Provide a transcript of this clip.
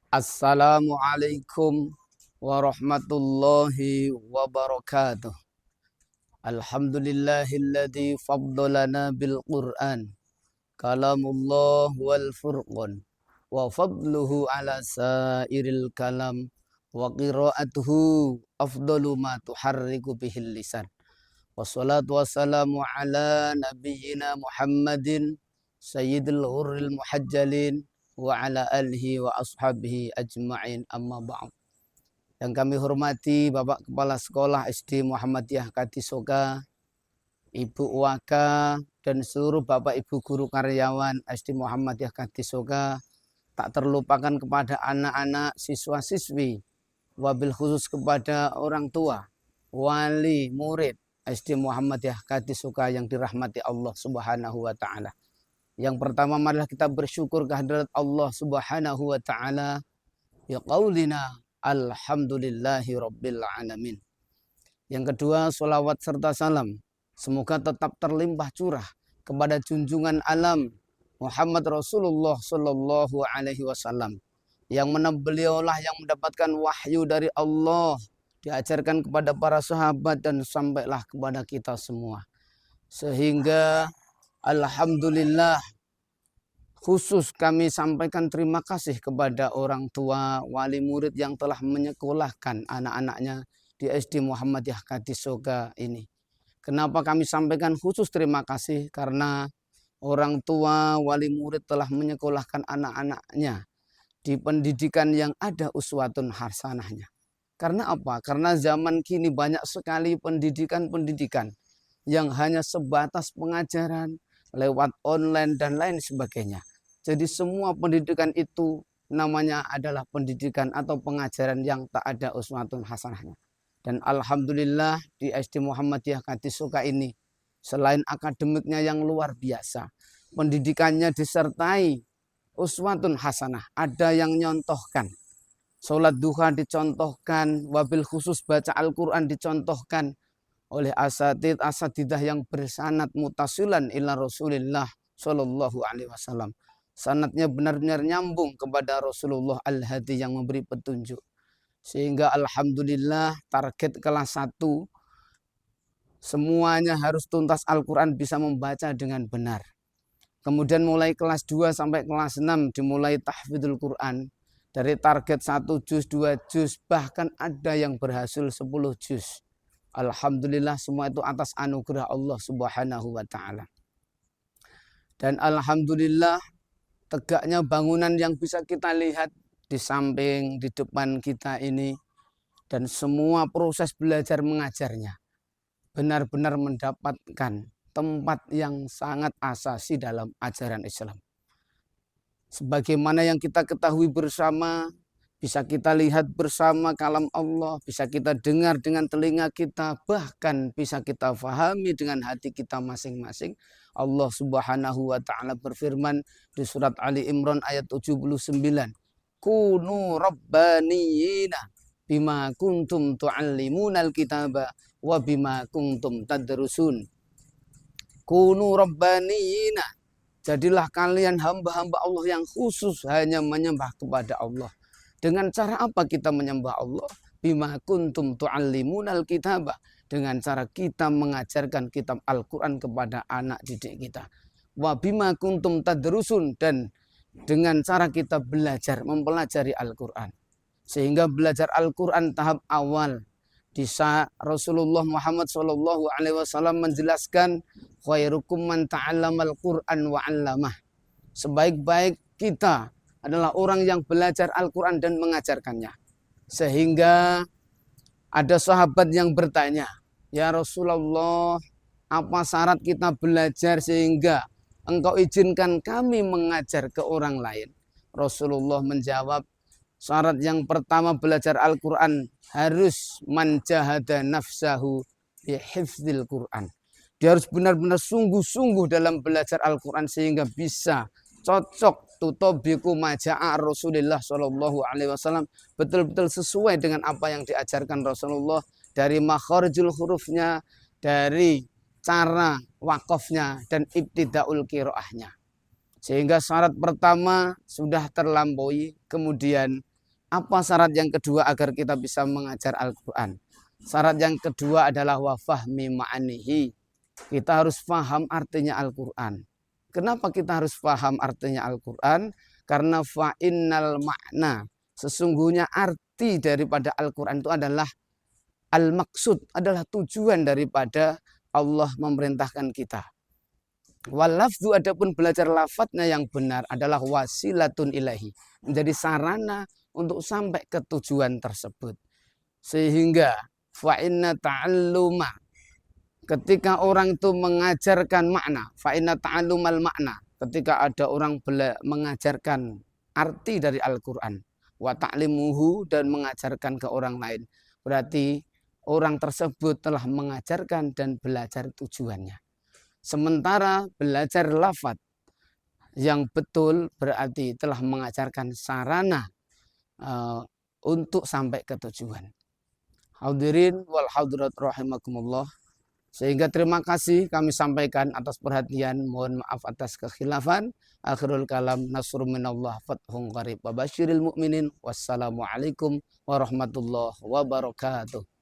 Assalamualaikum warahmatullahi wabarakatuh. Alhamdulillahilladzi faddalana bil Qur'an. Kalamullah wal furqan. Wa fadluhu ala sairil kalam. Wa qira'atuhu afdalu ma tuharriku bihil lisan. Wassalatu wassalamu ala nabiyyina Muhammadin sayyidil ghurril muhajjalin wa ala alihi wa ashabihi ajma'in, amma ba'd. Yang kami hormati Bapak Kepala Sekolah SD Muhammadiyah Katisoka, Ibu Waka, dan seluruh Bapak Ibu guru karyawan SD Muhammadiyah Katisoka, tak terlupakan kepada anak-anak siswa-siswi, wabil khusus kepada orang tua, wali murid SD Muhammadiyah Katisoka yang dirahmati Allah Subhanahu wa taala. Yang pertama, marilah kita bersyukur kehadirat Allah Subhanahu wa taala ya qaulina alhamdulillahi rabbil alamin. Yang kedua, sholawat serta salam semoga tetap terlimpah curah kepada junjungan alam Muhammad Rasulullah sallallahu alaihi wasallam, yang mana beliaulah yang mendapatkan wahyu dari Allah, diajarkan kepada para sahabat dan sampailah kepada kita semua. Sehingga alhamdulillah, khusus kami sampaikan terima kasih kepada orang tua, wali murid yang telah menyekolahkan anak-anaknya di SD Muhammadiyah Katisoka ini. Kenapa kami sampaikan khusus terima kasih? Karena orang tua, wali murid telah menyekolahkan anak-anaknya di pendidikan yang ada uswatun hasanahnya. Karena apa? Karena zaman kini banyak sekali pendidikan-pendidikan yang hanya sebatas pengajaran lewat online dan lain sebagainya. Jadi semua pendidikan itu namanya adalah pendidikan atau pengajaran yang tak ada uswatun hasanahnya. Dan alhamdulillah di SD Muhammadiyah Katisoka ini, selain akademiknya yang luar biasa, pendidikannya disertai uswatun hasanah. Ada yang nyontohkan, sholat duha dicontohkan, wabil khusus baca Al-Quran dicontohkan oleh asatidah yang bersanad mutasilan ila Rasulillah sallallahu alaihi wasallam. Sanadnya benar-benar nyambung kepada Rasulullah Al-Hadi yang memberi petunjuk. Sehingga alhamdulillah target kelas 1 semuanya harus tuntas Al-Quran, bisa membaca dengan benar. Kemudian mulai kelas 2 sampai kelas 6 dimulai tahfidzul Quran. Dari target 1 juz, 2 juz, bahkan ada yang berhasil 10 juz. Alhamdulillah, semua itu atas anugerah Allah Subhanahu wa taala. Dan alhamdulillah, tegaknya bangunan yang bisa kita lihat di samping, di depan kita ini, dan semua proses belajar mengajarnya benar-benar mendapatkan tempat yang sangat asasi dalam ajaran Islam. Sebagaimana yang kita ketahui bersama, bisa kita lihat bersama kalam Allah, bisa kita dengar dengan telinga kita, bahkan bisa kita fahami dengan hati kita masing-masing. Allah Subhanahu wa taala berfirman di surat Ali Imran ayat 79, Kunu rabbaniyina bima kuntum tu'allimunal kitaba wa bima kuntum tadrusun. Kunu rabbaniyina, jadilah kalian hamba-hamba Allah yang khusus hanya menyembah kepada Allah. Dengan cara apa kita menyembah Allah? Bima kuntum tu'allimunal kitaba, dengan cara kita mengajarkan kitab Al-Quran kepada anak didik kita. Wa bima kuntum tadrusun, dan dengan cara kita belajar, mempelajari Al-Quran. Sehingga belajar Al-Quran tahap awal, di saat Rasulullah Muhammad SAW menjelaskan, khairukum man ta'allamal Qur'an wa 'allamah. Sebaik-baik kita adalah orang yang belajar Al-Quran dan mengajarkannya. Sehingga ada sahabat yang bertanya, ya Rasulullah, apa syarat kita belajar sehingga engkau izinkan kami mengajar ke orang lain? Rasulullah menjawab, syarat yang pertama belajar Al-Quran harus manjahada nafsahu bihifdzil Quran. Dia harus benar-benar sungguh-sungguh dalam belajar Al-Quran sehingga bisa cocok tutobiku maja'a Rasulullah sallallahu alaihi wasallam, betul-betul sesuai dengan apa yang diajarkan Rasulullah, dari makharijul hurufnya, dari cara wakofnya, dan ibtidaul qiraahnya. Sehingga syarat pertama sudah terlampaui. Kemudian Apa syarat yang kedua agar kita bisa mengajar Al-Quran? Syarat yang kedua adalah wa fahmi ma'anihi. Kita harus paham artinya Al-Quran. Kenapa kita harus paham artinya Al-Quran? Karena fa'innal makna. Sesungguhnya arti daripada Al-Quran itu adalah al-maksud, adalah tujuan daripada Allah memerintahkan kita. Walafzu, adapun belajar lafadznya yang benar adalah wasilatun ilahi, menjadi sarana untuk sampai ke tujuan tersebut. Sehingga fa'inna ta'alluma, ketika orang itu mengajarkan makna, fa'inna ta'allumal makna, ketika ada orang mengajarkan arti dari Al-Quran, wa ta'limuhu, dan mengajarkan ke orang lain, berarti orang tersebut telah mengajarkan dan belajar tujuannya. Sementara belajar lafadz yang betul berarti telah mengajarkan sarana untuk sampai ke tujuan. Hadirin wal hadirat rahimakumullah. Sehingga terima kasih kami sampaikan atas perhatian. Mohon maaf atas kekhilafan. Akhirul kalam, nasrun minallah, fathun qarib, wa basyiril mu'minin. Wassalamualaikum warahmatullahi wabarakatuh.